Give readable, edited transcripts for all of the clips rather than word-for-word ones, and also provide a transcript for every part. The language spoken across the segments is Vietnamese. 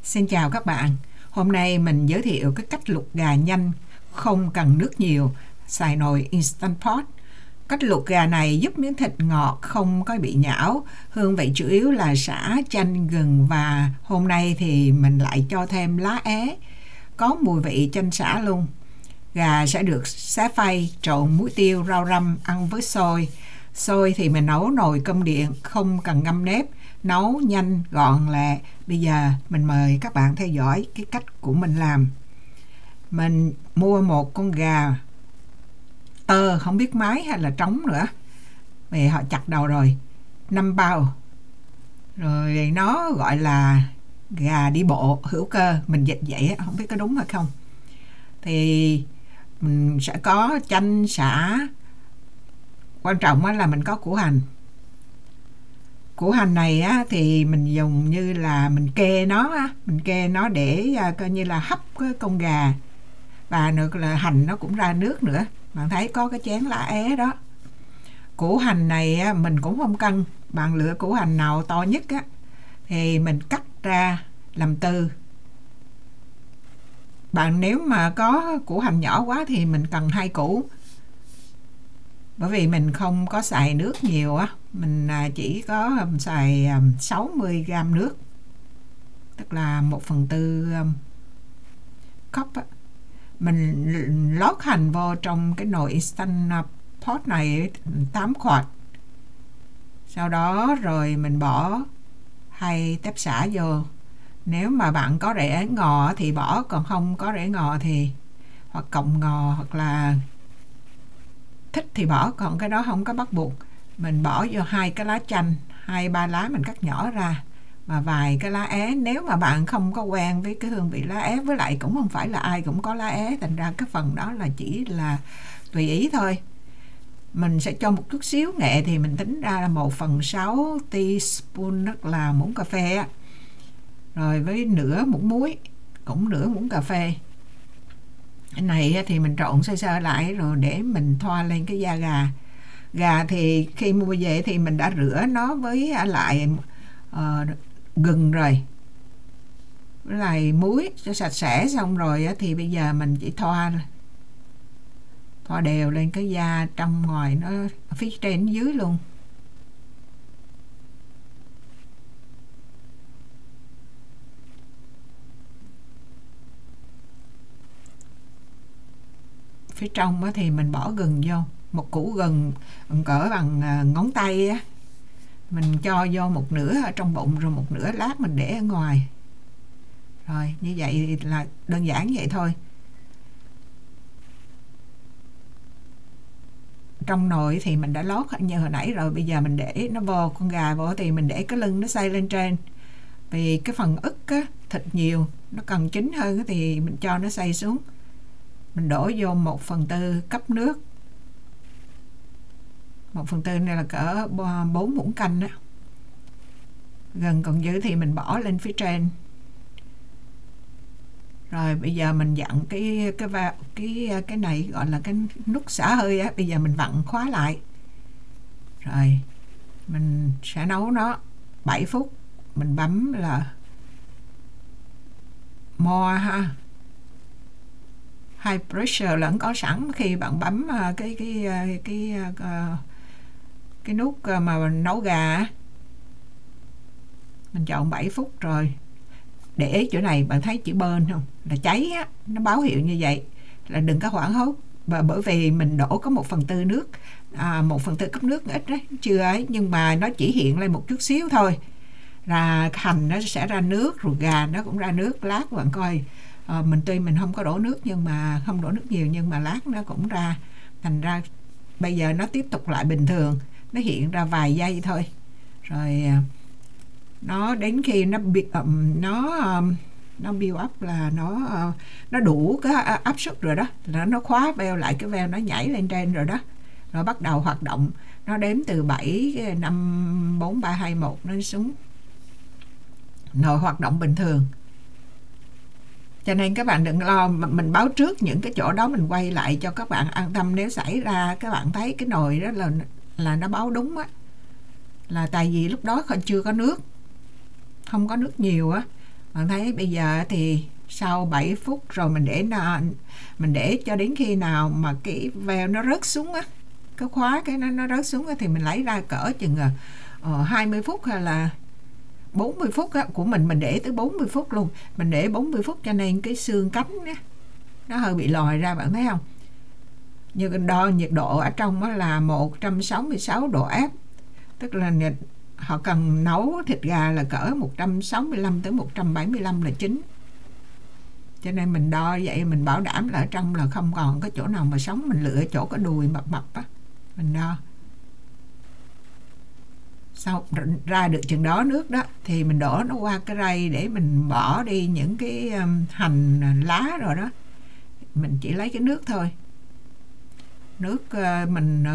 Xin chào các bạn. Hôm nay mình giới thiệu cái cách luộc gà nhanh, không cần nước nhiều, xài nồi Instant Pot. Cách luộc gà này giúp miếng thịt ngọt, không có bị nhão. Hương vị chủ yếu là sả, chanh, gừng và hôm nay thì mình lại cho thêm lá é, có mùi vị chanh sả luôn. Gà sẽ được xé phay, trộn muối tiêu, rau răm, ăn với xôi. Xôi thì mình nấu nồi cơm điện, không cần ngâm nếp, nấu nhanh, gọn lẹ. Bây giờ mình mời các bạn theo dõi cái cách của mình làm. Mình mua một con gà tơ, không biết mái hay là trống nữa, vì họ chặt đầu rồi, 5 bao. Rồi nó gọi là gà đi bộ hữu cơ, mình dịch vậy, không biết có đúng hay không. Thì mình sẽ có chanh, sả, quan trọng là mình có củ hành. Củ hành này á, thì mình dùng như là mình kê nó để coi như là hấp cái con gà, và nữa là hành nó cũng ra nước nữa. Bạn thấy có cái chén lá é đó. Củ hành này á, mình cũng không cân, bạn lựa củ hành nào to nhất á, thì mình cắt ra làm tư. Bạn nếu mà có củ hành nhỏ quá thì mình cần 2 củ, bởi vì mình không có xài nước nhiều á, mình chỉ có xài 60g nước, tức là 1/4 cup á. Mình lót hành vô trong cái nồi Instant Pot này 8 quart. Sau đó rồi mình bỏ 2 tép xả vô. Nếu mà bạn có rễ ngò thì bỏ, còn không có rễ ngò thì hoặc cọng ngò hoặc là thích thì bỏ, còn cái đó không có bắt buộc. Mình bỏ vô 2 cái lá chanh, 2-3 lá mình cắt nhỏ ra, và vài cái lá é. Nếu mà bạn không có quen với cái hương vị lá é, với lại cũng không phải là ai cũng có lá é, thành ra cái phần đó là chỉ là tùy ý thôi. Mình sẽ cho một chút xíu nghệ, thì mình tính ra là 1/6 teaspoon, tức là muỗng cà phê á. Rồi với nửa muỗng muối, cũng nửa muỗng cà phê. Cái này thì mình trộn sơ sơ lại rồi để mình thoa lên cái da gà. Gà thì khi mua về thì mình đã rửa nó với lại gừng rồi, với lại muối cho sạch sẽ. Xong rồi thì bây giờ mình chỉ thoa đều lên cái da, trong ngoài nó phía trên dưới luôn. Phía trong thì mình bỏ gừng vô, một củ gừng cỡ bằng ngón tay á, mình cho vô một nửa ở trong bụng, rồi một nửa lát mình để ở ngoài. Rồi như vậy là đơn giản vậy thôi. Trong nồi thì mình đã lót như hồi nãy rồi. Bây giờ mình để nó vô, con gà vô thì mình để cái lưng nó xay lên trên, vì cái phần ức á, thịt nhiều, nó cần chín hơn thì mình cho nó xay xuống. Mình đổ vô 1/4 cốc nước. 1/4 này là cỡ 4 muỗng canh á. Gừng còn dư thì mình bỏ lên phía trên. Rồi bây giờ mình dặn cái này gọi là cái nút xả hơi á, bây giờ mình vặn khóa lại. Rồi mình sẽ nấu nó 7 phút. Mình bấm là more ha, high pressure là có sẵn. Khi bạn bấm cái nút mà nấu gà, mình chọn 7 phút. Rồi để ý chỗ này, bạn thấy chữ burn không, là cháy á, nó báo hiệu như vậy, là đừng có hoảng hốt. Và bởi vì mình đổ có 1/4 nước, 1/4 cốc nước ít đấy, chưa ấy, nhưng mà nó chỉ hiện lên một chút xíu thôi, là hành nó sẽ ra nước, rồi gà nó cũng ra nước. Lát bạn coi, tuy mình không có đổ nước, nhưng mà không đổ nước nhiều, nhưng mà lát nó cũng ra. Thành ra bây giờ nó tiếp tục lại bình thường, nó hiện ra vài giây thôi. Rồi nó đến khi nó build up, là nó đủ cái áp suất rồi đó, là nó khóa veo lại, cái veo nó nhảy lên trên rồi đó. Rồi bắt đầu hoạt động, nó đếm từ 7, 5, 4, 3, 2, 1 nó xuống. Nồi hoạt động bình thường. Cho nên các bạn đừng lo, mình báo trước những cái chỗ đó, mình quay lại cho các bạn an tâm. Nếu xảy ra các bạn thấy cái nồi đó là nó báo đúng á, là tại vì lúc đó chưa có nước, không có nước nhiều á, Bạn thấy bây giờ thì sau 7 phút rồi mình để cho đến khi nào mà cái veo nó rớt xuống á, cái khóa cái nó rớt xuống á, thì mình lấy ra cỡ chừng 20 phút hay là 40 phút á, của mình để tới 40 phút luôn. Mình để 40 phút cho nên cái xương cánh á, nó hơi bị lòi ra, bạn thấy không? Như đo nhiệt độ ở trong đó là 166 độ F, tức là họ cần nấu thịt gà là cỡ 165 tới 175 là chín. Cho nên mình đo vậy mình bảo đảm là ở trong là không còn có chỗ nào mà sống. Mình lựa chỗ có đùi mập mập á, mình đo. Sau ra được chừng đó nước đó thì mình đổ nó qua cái rây để mình bỏ đi những cái hành lá rồi đó. Mình chỉ lấy cái nước thôi. Nước mình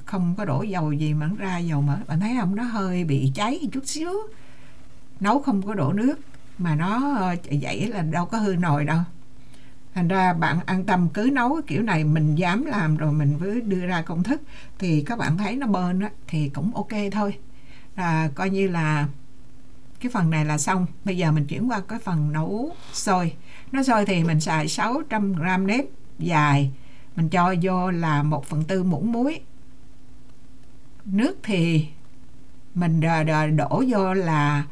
không có đổ dầu gì mà nó ra dầu mỡ. Bạn thấy không? Nó hơi bị cháy chút xíu. Nấu không có đổ nước mà nó vậy là đâu có hư nồi đâu. Thành ra bạn an tâm cứ nấu kiểu này, mình dám làm rồi mình mới đưa ra công thức. Thì các bạn thấy nó bơn á thì cũng ok thôi. Coi như là cái phần này là xong. Bây giờ mình chuyển qua cái phần nấu xôi. Nấu xôi thì mình xài 600g nếp dài. Mình cho vô là 1/4 muỗng muối. Nước thì mình đổ vô là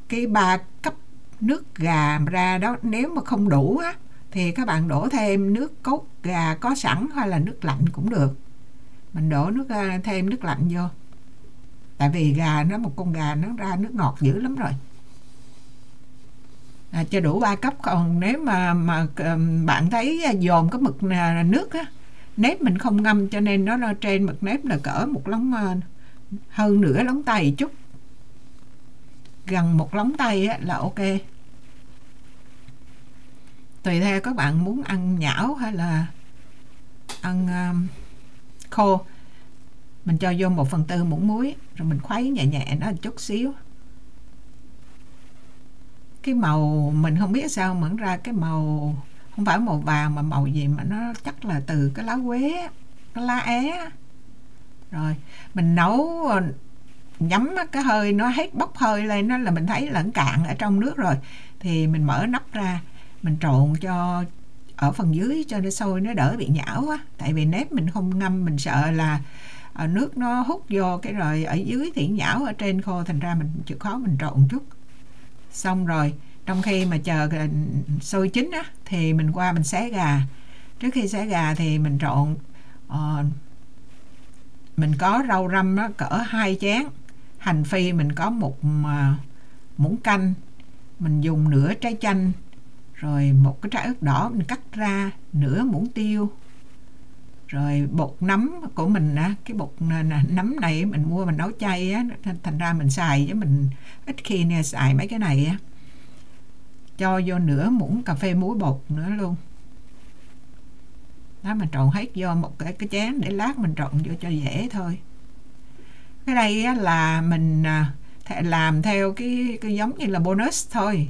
cái 3 cấp nước gà ra đó. Nếu mà không đủ á thì các bạn đổ thêm nước cốt gà có sẵn hay là nước lạnh cũng được. Mình đổ thêm nước lạnh vô. Tại vì một con gà nó ra nước ngọt dữ lắm rồi. Cho đủ 3 cấp. Còn nếu mà bạn thấy dồn cái mực nước á, nếp mình không ngâm cho nên nó trên mực nếp là cỡ một lóng, hơn nửa lóng tay chút, gần một lóng tay á, là ok. Tùy theo các bạn muốn ăn nhão hay là ăn khô. Mình cho vô 1/4 muỗng muối rồi mình khuấy nhẹ nhẹ nó chút xíu. Cái màu mình không biết sao mà ra cái màu không phải màu vàng mà màu gì mà nó chắc là từ cái lá quế, cái lá é. Rồi mình nấu nhắm cái hơi nó hết bốc hơi lên, nó là mình thấy là cạn ở trong nước rồi thì mình mở nắp ra, mình trộn cho ở phần dưới cho nó sôi, nó đỡ bị nhão á. Tại vì nếp mình không ngâm, mình sợ là nước nó hút vô cái rồi ở dưới thì nhão, ở trên khô, thành ra mình chịu khó mình trộn chút. Xong rồi trong khi mà chờ sôi chín á thì mình qua mình xé gà. Trước khi xé gà thì mình trộn mình có rau răm á, cỡ 2 chén. Hành phi mình có 1 muỗng canh. Mình dùng nửa trái chanh. Rồi 1 cái trái ớt đỏ mình cắt ra, nửa muỗng tiêu. Rồi bột nấm của mình á, cái bột nấm này mình mua mình nấu chay á, thành ra mình xài chứ mình ít khi xài mấy cái này á. Cho vô nửa muỗng cà phê muối bột nữa luôn. Đó, mình trộn hết vô một cái chén để lát mình trộn vô cho dễ thôi. Cái đây á, là mình làm theo cái giống như là bonus thôi,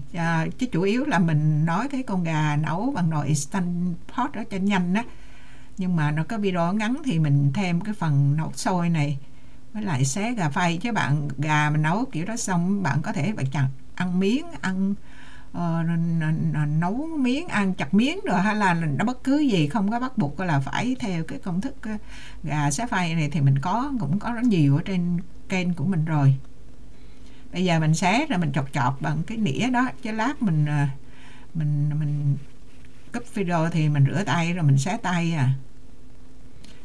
chứ chủ yếu là mình nói cái con gà nấu bằng nồi Instant Pot đó cho nhanh á. Nhưng mà nó có video ngắn thì mình thêm cái phần nấu sôi này với lại xé gà phay. Chứ bạn gà mình nấu kiểu đó xong bạn có thể ăn miếng, ăn nấu miếng, ăn chặt miếng rồi, hay là nó bất cứ gì, không có bắt buộc là phải theo cái công thức gà xé phay này. Thì mình cũng có rất nhiều ở trên kênh của mình rồi. Bây giờ mình xé rồi mình chọc bằng cái nĩa đó, chứ lát mình cúp video thì mình rửa tay rồi mình xé tay à.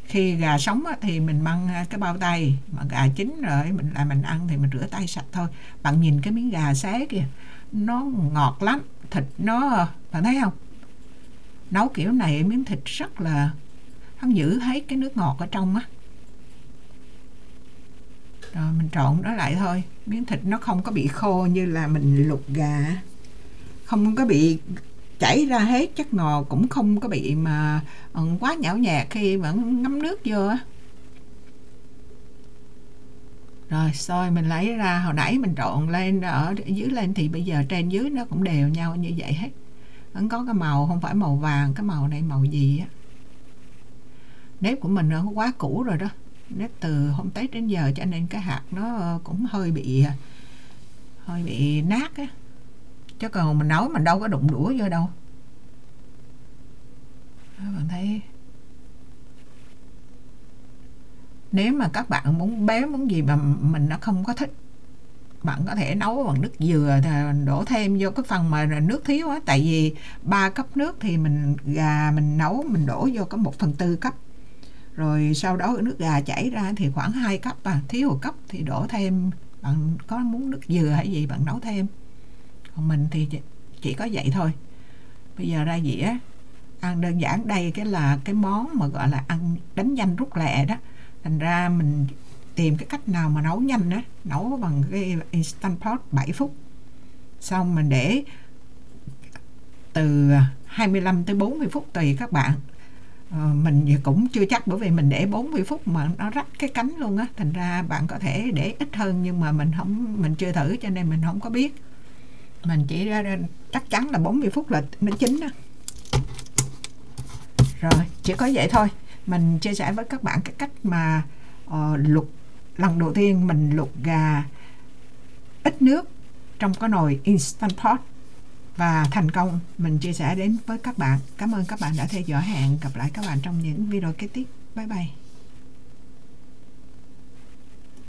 Khi gà sống thì mình mang cái bao tay, mà gà chín rồi mình ăn thì mình rửa tay sạch thôi. Bạn nhìn cái miếng gà xé kìa, nó ngọt lắm, thịt nó, bạn thấy không? Nấu kiểu này miếng thịt rất là, nó giữ hết cái nước ngọt ở trong á. Rồi mình trộn nó lại thôi. Miếng thịt nó không có bị khô như là mình luộc gà, không có bị chảy ra hết chất ngọt, cũng không có bị mà quá nhão nhạt khi mà ngấm nước vô á. Rồi xôi mình lấy ra, hồi nãy mình trộn lên ở dưới lên thì bây giờ trên dưới nó cũng đều nhau như vậy hết. Vẫn có cái màu không phải màu vàng, cái màu này màu gì á. Nếp của mình nó quá cũ rồi đó, nếp từ hôm Tết đến giờ cho nên cái hạt nó cũng hơi bị nát á. chứ còn mình nấu mình đâu có đụng đũa vô đâu. Bạn thấy, nếu mà các bạn muốn béo muốn gì mà mình nó không có thích, bạn có thể nấu bằng nước dừa, đổ thêm vô cái phần mà nước thiếu á. Tại vì 3 cốc nước thì gà mình nấu mình đổ vô có 1/4 cốc, rồi sau đó nước gà chảy ra thì khoảng 2 cốc thiếu 1 cốc thì đổ thêm. Bạn có muốn nước dừa hay gì bạn nấu thêm, còn mình thì chỉ có vậy thôi. Bây giờ ra dĩa ăn đơn giản. Đây là cái món mà gọi là ăn đánh nhanh rút lẹ đó, thành ra mình tìm cái cách nào mà nấu nhanh đó, nấu bằng cái Instant Pot 7 phút, xong mình để từ 25 tới 40 phút tùy các bạn. Mình cũng chưa chắc, bởi vì mình để 40 phút mà nó rách cái cánh luôn á, thành ra bạn có thể để ít hơn, nhưng mà mình chưa thử cho nên mình không có biết. Mình chỉ chắc chắn là 40 phút là nó chín đó. Rồi, chỉ có vậy thôi. Mình chia sẻ với các bạn cái cách mà luộc. Lần đầu tiên mình luộc gà ít nước trong cái nồi Instant Pot và thành công. Mình chia sẻ đến với các bạn. Cảm ơn các bạn đã theo dõi. Hẹn gặp lại các bạn trong những video kế tiếp. Bye bye.